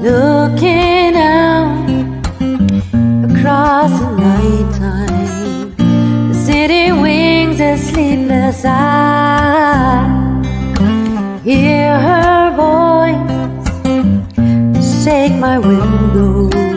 looking out across the nighttime. The city wings a sleepless eye. Hear her voice shake my window.